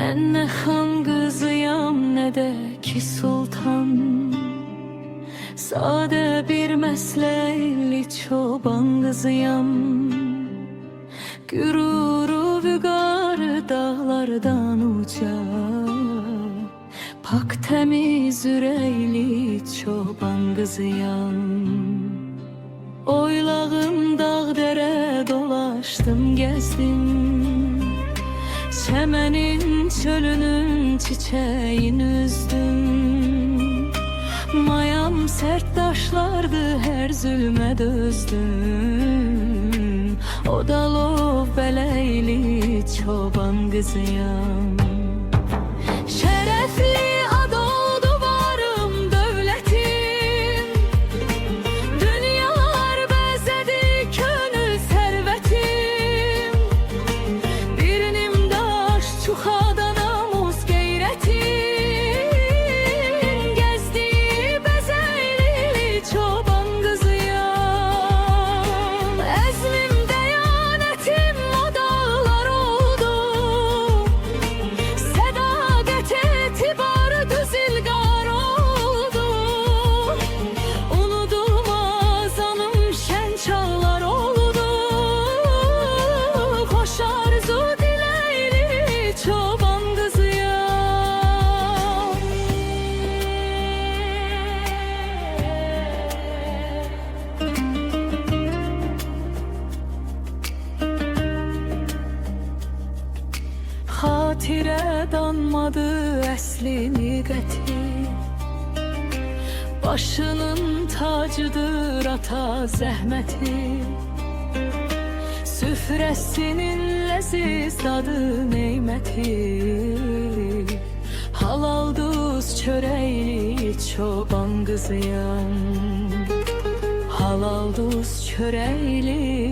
Ben ne han kızıyam ne de ki sultan, sade bir meslekli çoban kızıyam. Güruru vügar dağlardan uca, pak temiz yüreğli çoban kızıyam. Oylağım dağ dere dolaştım gezdim, çemenin çölünün çiçeğini üzdüm. Mayam sert taşlardı, her zulme dözdüm. O dalov beleyli çoban kızıyam. Şerefli ad oldu varım dövletim, dünyalar bezedi könül servetim. Bir nimdaş çuhada namus gayretim, gezdiği bezeyli çoban kızıyam. Ezmim deyanetim o dağlar oldu, sedaket etibar düz ilgar oldu. Unudum azanım şen çağlar oldu, hoş arzu dileyli çoban kızıyam. Hatire danmadı eslini getir, başının tacıdır ata zəhməti. Süfresinin leziz tadı neyməti, halal duz çöreyli çoban kızıyam. Halal duz çöreyli